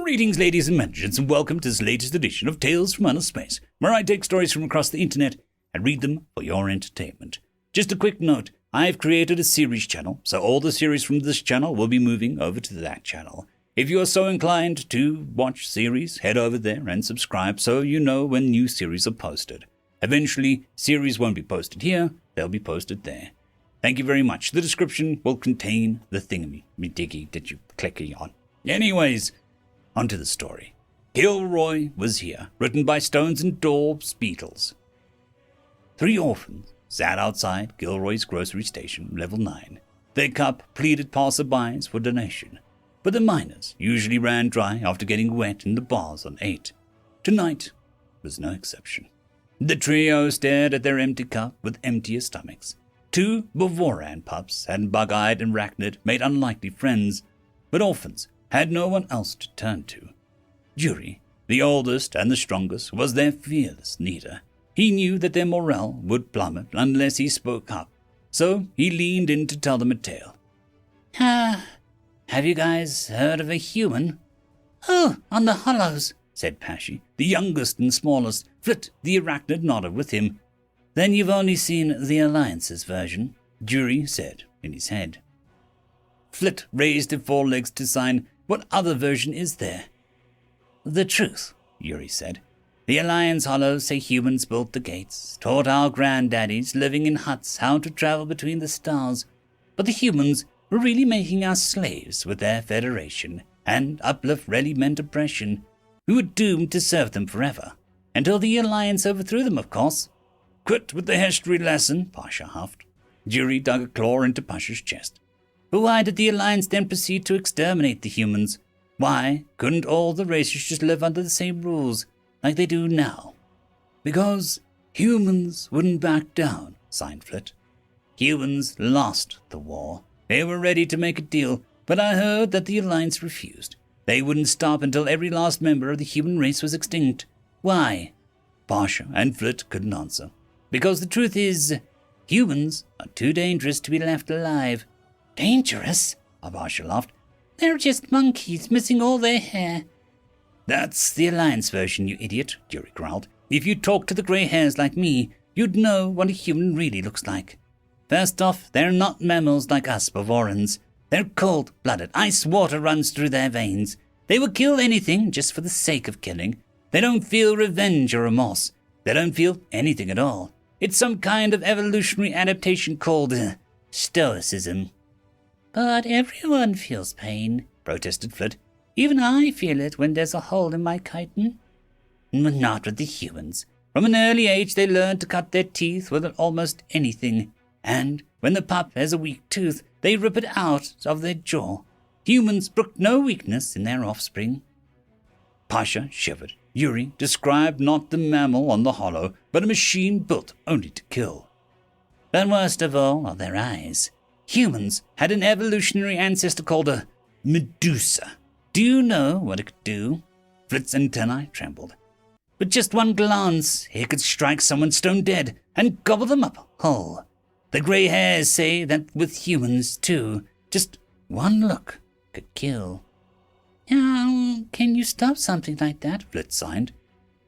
Greetings, ladies and gents, and welcome to this latest edition of Tales from Outer Space, where I take stories from across the internet and read them for your entertainment. Just a quick note, I've created a series channel, so all the series from this channel will be moving over to that channel. If you are so inclined to watch series, head over there and subscribe so you know when new series are posted. Eventually, series won't be posted here, they'll be posted there. Thank you very much. The description will contain the thingy-me-diggy that you clicky on. Anyways, onto the story. Kilroy was here, written by stonesdoorsbeatles. 3 orphans sat outside Kilroy's grocery station, level 9. Their cup pleaded passerbys for donation, but the miners usually ran dry after getting wet in the bars on 8. Tonight was no exception. The trio stared at their empty cup with emptier stomachs. 2 Bavoran pups and bug-eyed arachnid made unlikely friends, but orphans had no one else to turn to. Jury, the oldest and the strongest, was their fearless leader. He knew that their morale would plummet unless he spoke up, so he leaned in to tell them a tale. Have you guys heard of a human? Oh, on the hollows, said Pashy, the youngest and smallest. Flit, the arachnid, nodded with him. Then you've only seen the Alliance's version, Jury said in his head. Flit raised his forelegs to sign. What other version is there? The truth, Yuri said. The Alliance hollows say humans built the gates, taught our granddaddies living in huts how to travel between the stars. But the humans were really making us slaves with their federation, and uplift really meant oppression. We were doomed to serve them forever, until the Alliance overthrew them, of course. Quit with the history lesson, Pasha huffed. Jury dug a claw into Pasha's chest. But why did the Alliance then proceed to exterminate the humans? Why couldn't all the races just live under the same rules, like they do now? Because humans wouldn't back down, signed Flit. Humans lost the war. They were ready to make a deal, but I heard that the Alliance refused. They wouldn't stop until every last member of the human race was extinct. Why? Pasha and Flit couldn't answer. Because the truth is, humans are too dangerous to be left alive. Dangerous? Pasha laughed. They're just monkeys missing all their hair. That's the Alliance version, you idiot, Jury growled. If you talk to the grey hairs like me, you'd know what a human really looks like. First off, they're not mammals like us Bavorans. They're cold-blooded. Ice water runs through their veins. They will kill anything just for the sake of killing. They don't feel revenge or remorse. They don't feel anything at all. It's some kind of evolutionary adaptation called stoicism. But everyone feels pain, protested Flit. Even I feel it when there's a hole in my chitin. Not with the humans. From an early age they learn to cut their teeth with almost anything. And when the pup has a weak tooth, they rip it out of their jaw. Humans brook no weakness in their offspring. Pasha shivered. Yuri described not the mammal on the hollow, but a machine built only to kill. But worst of all are their eyes. Humans had an evolutionary ancestor called a Medusa. Do you know what it could do? Flit's antennae trembled. With just one glance, it could strike someone stone dead and gobble them up whole. The grey hairs say that with humans, too, just one look could kill. Can you stop something like that? Flit signed.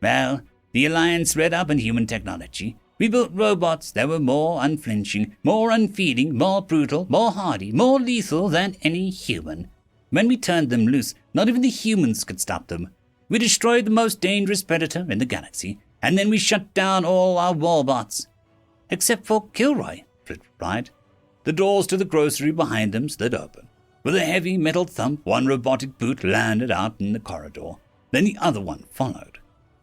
Well, the Alliance read up on human technology. We built robots that were more unflinching, more unfeeling, more brutal, more hardy, more lethal than any human. When we turned them loose, not even the humans could stop them. We destroyed the most dangerous predator in the galaxy, and then we shut down all our warbots. Except for Kilroy, Flit replied. The doors to the grocery behind them slid open. With a heavy metal thump, one robotic boot landed out in the corridor. Then the other one followed.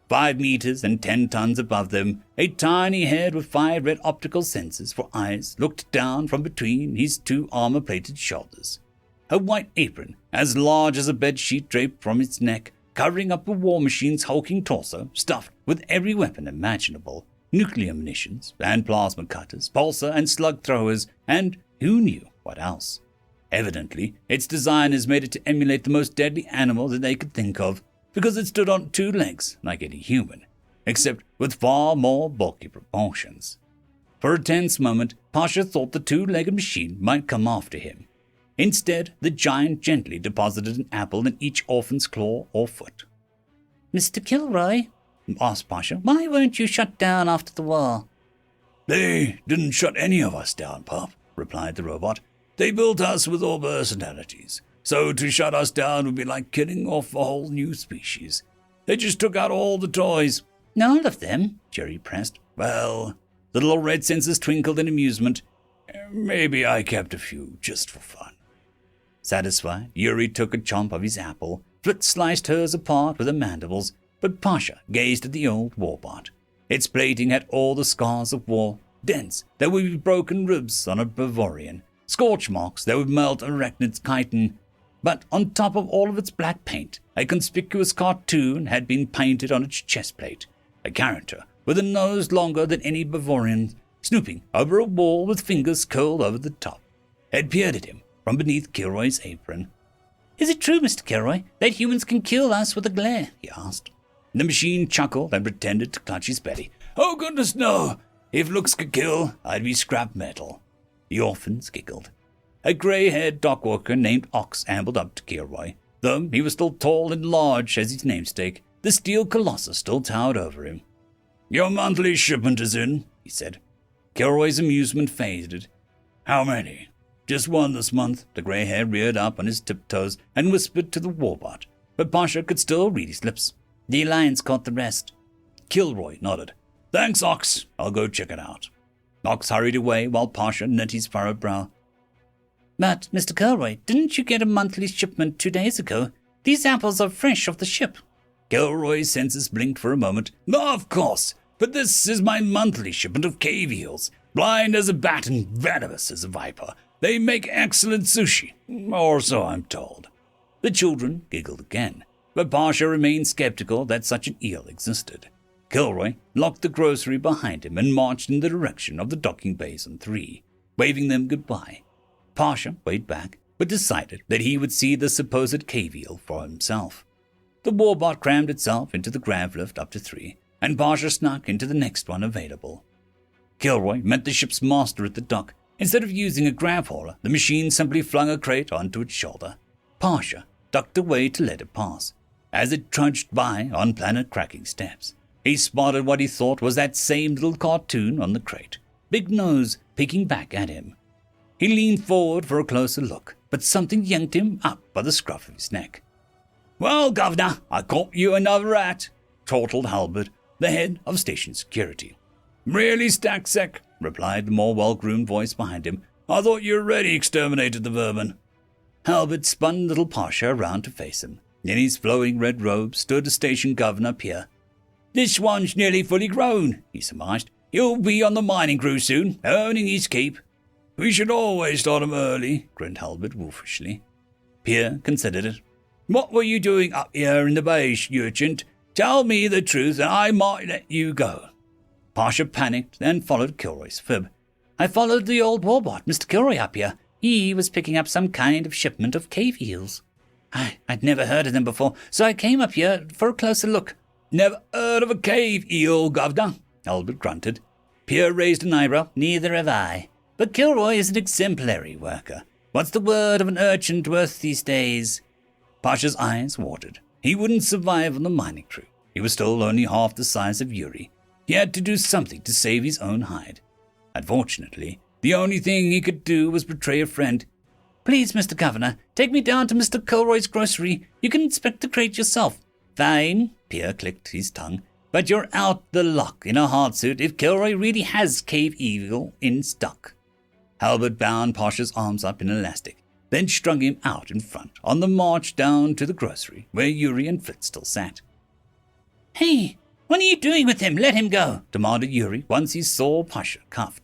5 meters and 10 tons above them, a tiny head with 5 red optical sensors for eyes looked down from between his 2 armor-plated shoulders. A white apron, as large as a bedsheet draped from its neck, covering up a war machine's hulking torso, stuffed with every weapon imaginable. Nuclear munitions and plasma cutters, pulsar and slug throwers, and who knew what else. Evidently, its designers made it to emulate the most deadly animal that they could think of, because it stood on 2 legs like any human, except with far more bulky proportions. For a tense moment, Pasha thought the 2-legged machine might come after him. Instead, the giant gently deposited an apple in each orphan's claw or foot. "Mr. Kilroy," asked Pasha, "why weren't you shut down after the war?" "They didn't shut any of us down, Pop," replied the robot. "They built us with all personalities, so to shut us down would be like killing off a whole new species. They just took out all the toys." "All of them?" Jerry pressed. "Well," the little red sensors twinkled in amusement. "Maybe I kept a few just for fun." Satisfied, Yuri took a chomp of his apple. Flit sliced hers apart with her mandibles, but Pasha gazed at the old warbot. Its plating had all the scars of war, dents that would be broken ribs on a Bavarian, scorch marks that would melt arachnid's chitin. But on top of all of its black paint, a conspicuous cartoon had been painted on its chest plate. A character with a nose longer than any Bavarian, snooping over a wall with fingers curled over the top, had peered at him from beneath Kilroy's apron. "Is it true, Mr. Kilroy, that humans can kill us with a glare?" he asked. The machine chuckled and pretended to clutch his belly. "Oh, goodness, no! If looks could kill, I'd be scrap metal." The orphans giggled. A grey-haired dockworker named Ox ambled up to Kilroy. Though he was still tall and large as his namesake, the steel colossus still towered over him. "Your monthly shipment is in," he said. Kilroy's amusement faded. "How many?" "Just one this month." The grey hair reared up on his tiptoes and whispered to the warbot, but Pasha could still read his lips. "The Alliance caught the rest." Kilroy nodded. "Thanks, Ox. I'll go check it out." Ox hurried away while Pasha knit his furrowed brow. "But, Mr. Kilroy, didn't you get a monthly shipment 2 days ago? These apples are fresh off the ship." Kilroy's senses blinked for a moment. "Of course, but this is my monthly shipment of cave eels, blind as a bat and venomous as a viper. They make excellent sushi, or so I'm told." The children giggled again, but Pasha remained skeptical that such an eel existed. Kilroy locked the grocery behind him and marched in the direction of the docking bays on 3, waving them goodbye. Pasha waved back, but decided that he would see the supposed cave eel for himself. The warbot crammed itself into the grav lift up to 3, and Pasha snuck into the next one available. Kilroy met the ship's master at the dock. Instead of using a grab hauler, the machine simply flung a crate onto its shoulder. Pasha ducked away to let it pass. As it trudged by on planet-cracking steps, he spotted what he thought was that same little cartoon on the crate, Big Nose peeking back at him. He leaned forward for a closer look, but something yanked him up by the scruff of his neck. "Well, Governor, I caught you another rat," chortled Halbert, the head of station security. "Really, Stacksec," replied the more well-groomed voice behind him. "I thought you already exterminated the vermin." Halbert spun little Pasha around to face him. In his flowing red robe stood Station Governor Pierre. "This one's nearly fully grown," he surmised. "He'll be on the mining crew soon, earning his keep." "We should always start him early," grinned Halbert wolfishly. Pierre considered it. "What were you doing up here in the bay, urchin? Tell me the truth and I might let you go." Pasha panicked and followed Kilroy's fib. "I followed the old warbot, Mr. Kilroy, up here. He was picking up some kind of shipment of cave eels. I'd never heard of them before, so I came up here for a closer look." "Never heard of a cave eel, Governor," Albert grunted. Pierre raised an eyebrow. "Neither have I. But Kilroy is an exemplary worker. What's the word of an urchin worth these days?" Pasha's eyes watered. He wouldn't survive on the mining crew. He was still only half the size of Yuri. He had to do something to save his own hide. Unfortunately, the only thing he could do was betray a friend. "Please, Mr. Governor, take me down to Mr. Kilroy's grocery. You can inspect the crate yourself." "Fine," Pierre clicked his tongue, "but you're out the lock in a hard suit if Kilroy really has cave eel in stock." Halbert bound Pasha's arms up in elastic, then strung him out in front on the march down to the grocery, where Yuri and Fritz still sat. "Hey, what are you doing with him? Let him go," demanded Yuri once he saw Pasha cuffed.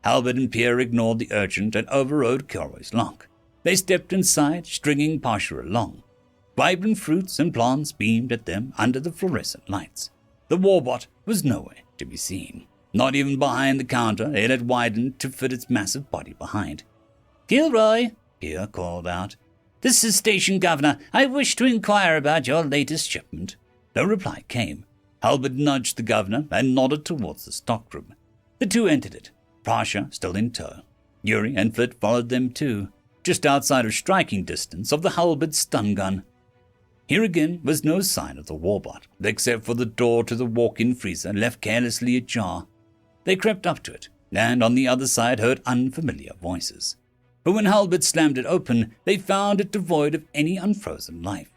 Halbert and Pierre ignored the urgent and overrode Kilroy's lock. They stepped inside, stringing Pasha along. Vibrant fruits and plants beamed at them under the fluorescent lights. The warbot was nowhere to be seen. Not even behind the counter, it had widened to fit its massive body behind. "Kilroy," Pierre called out. "This is Station Governor. I wish to inquire about your latest shipment." No reply came. Halbert nudged the governor and nodded towards the stockroom. The two entered it, Pasha still in tow. Yuri and Flit followed them too. just outside of striking distance of the halberd's stun gun. Here again was no sign of the warbot, except for the door to the walk-in freezer left carelessly ajar. They crept up to it, and on the other side heard unfamiliar voices. But when Halbert slammed it open, they found it devoid of any unfrozen life.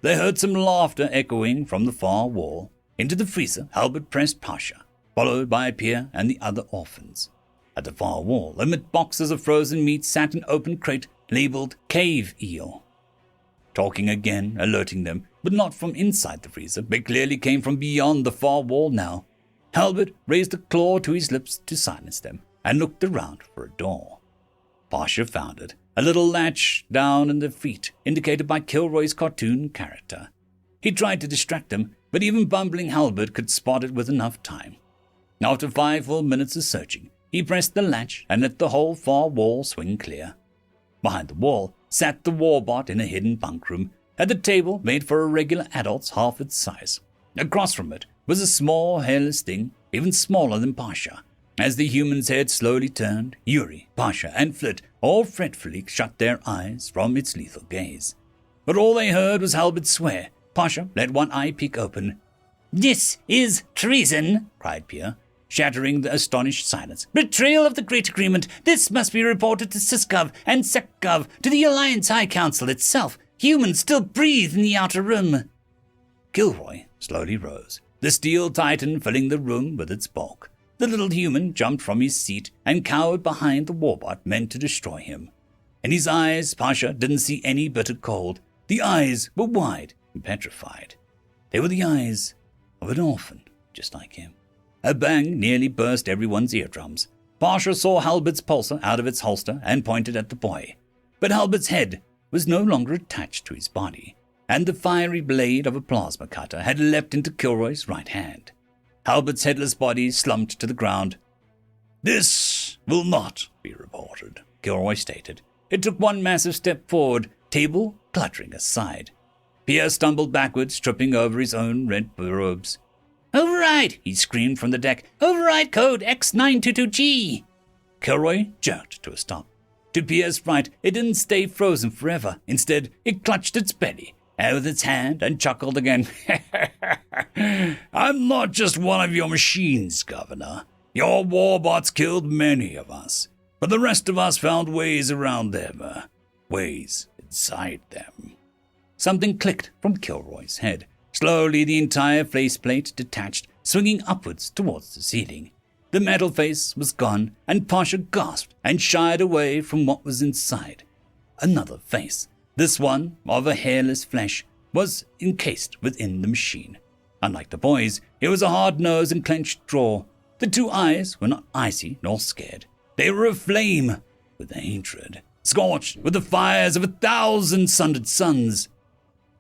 They heard some laughter echoing from the far wall. Into the freezer, Halbert pressed Pasha, followed by Pierre and the other orphans. At the far wall, amid boxes of frozen meat, sat an open crate labeled Cave Eel. Talking again, alerting them, but not from inside the freezer, but clearly came from beyond the far wall now. Halbert raised a claw to his lips to silence them, and looked around for a door. Pasha found it, a little latch down in the feet, indicated by Kilroy's cartoon character. He tried to distract them, but even bumbling Halbert could spot it with enough time. After 5 full minutes of searching, he pressed the latch and let the whole far wall swing clear. Behind the wall sat the warbot in a hidden bunk room, at a table made for a regular adult's half its size. Across from it was a small, hairless thing, even smaller than Pasha. As the human's head slowly turned, Yuri, Pasha, and Flit all fretfully shut their eyes from its lethal gaze. But all they heard was Halbert swear. Pasha let one eye peek open. "This is treason," cried Pierre, shattering the astonished silence. "Betrayal of the Great Agreement. This must be reported to Sysgov and Sekgov, to the Alliance High Council itself. Humans still breathe in the outer room." Kilroy slowly rose, the steel titan filling the room with its bulk. The little human jumped from his seat and cowered behind the warbot meant to destroy him. In his eyes, Pasha didn't see any bitter cold. The eyes were wide and petrified. They were the eyes of an orphan, just like him. A bang nearly burst everyone's eardrums. Pasha saw Halbert's pulsar out of its holster and pointed at the boy. But Halbert's head was no longer attached to his body, and the fiery blade of a plasma cutter had leapt into Kilroy's right hand. Halbert's headless body slumped to the ground. "This will not be reported," Kilroy stated. It took one massive step forward, table cluttering aside. Pierre stumbled backwards, tripping over his own red robes. "Override!" he screamed from the deck. "Override code X922G!" Kilroy jerked to a stop. To Pierre's right, it didn't stay frozen forever. Instead, it clutched its belly with its hand and chuckled again. "I'm not just one of your machines, Governor. Your warbots killed many of us, but the rest of us found ways around them, ways inside them." Something clicked from Kilroy's head. Slowly, the entire faceplate detached, swinging upwards towards the ceiling. The metal face was gone, and Pasha gasped and shied away from what was inside. Another face, this one of a hairless flesh, was encased within the machine. Unlike the boys, it was a hard nose and clenched jaw. The two eyes were not icy nor scared. They were aflame with hatred, scorched with the fires of 1,000 sundered suns.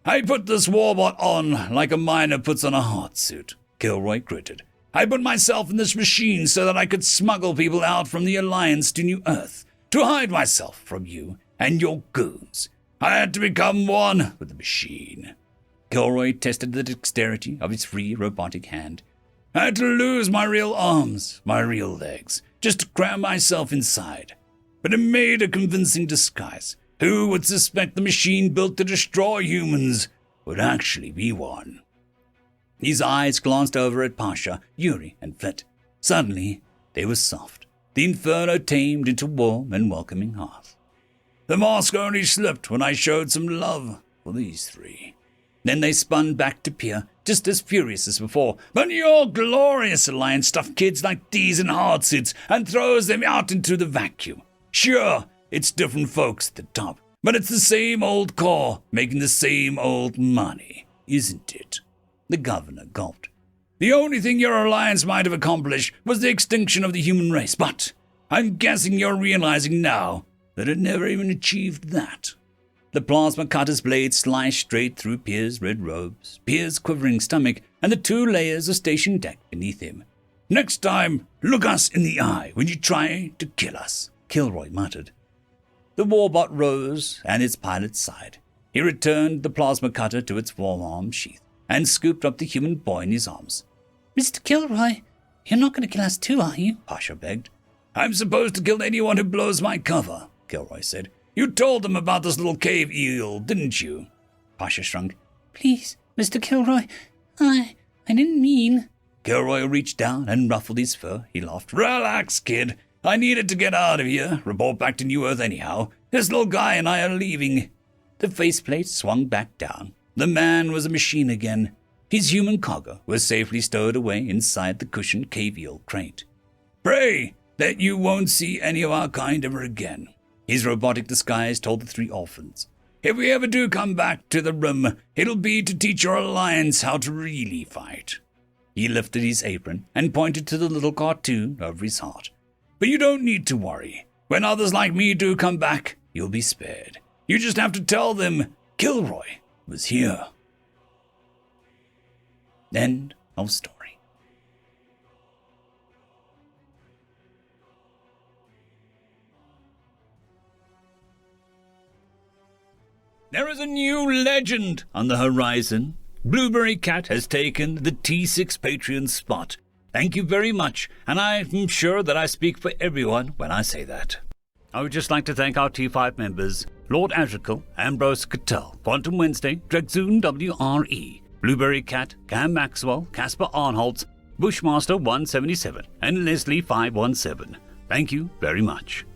"I put this warbot on like a miner puts on a heart suit," Kilroy gritted. "I put myself in this machine so that I could smuggle people out from the Alliance to New Earth, to hide myself from you and your goons. I had to become one with the machine." Kilroy tested the dexterity of his free robotic hand. "I had to lose my real arms, my real legs, just to cram myself inside. But it made a convincing disguise. Who would suspect the machine built to destroy humans would actually be one?" His eyes glanced over at Pasha, Yuri, and Flit. Suddenly, they were soft. The inferno tamed into warm and welcoming hearth. "The mask only slipped when I showed some love for these three." Then they spun back to Pierre, just as furious as before. "But your glorious Alliance stuffed kids like these in hard suits and throws them out into the vacuum. Sure, it's different folks at the top, but it's the same old core making the same old money, isn't it?" The governor gulped. "The only thing your alliance might have accomplished was the extinction of the human race, but I'm guessing you're realizing now that it never even achieved that." The plasma cutter's blade sliced straight through Pierre's red robes, Pierre's quivering stomach, and the 2 layers of station deck beneath him. "Next time, look us in the eye when you try to kill us," Kilroy muttered. The warbot rose, and its pilot sighed. He returned the plasma cutter to its forearm sheath and scooped up the human boy in his arms. "Mr. Kilroy, you're not going to kill us too, are you?" Pasha begged. "I'm supposed to kill anyone who blows my cover," Kilroy said. You told them about this little cave eel, didn't you? Pasha shrunk. Please, Mr. Kilroy, I didn't mean... Kilroy reached down and ruffled his fur. He laughed. Relax, kid. I needed to get out of here. Report back to New Earth anyhow. This little guy and I are leaving. The faceplate swung back down. The man was a machine again. His human cargo was safely stowed away inside the cushioned cave eel crate. Pray that you won't see any of our kind ever again. His robotic disguise told the three orphans. If we ever do come back to the room, it'll be to teach your alliance how to really fight. He lifted his apron and pointed to the little cartoon over his heart. But you don't need to worry. When others like me do come back, you'll be spared. You just have to tell them Kilroy was here. End of story. There is a new legend on the horizon. Blueberry Cat has taken the T6 Patreon spot. Thank you very much, and I'm sure that I speak for everyone when I say that. I would just like to thank our T5 members, Lord Azrakel, Ambrose Cattell, Quantum Wednesday, Drexoon WRE, Blueberry Cat, Cam Maxwell, Casper Arnholtz, Bushmaster 177, and Leslie 517. Thank you very much.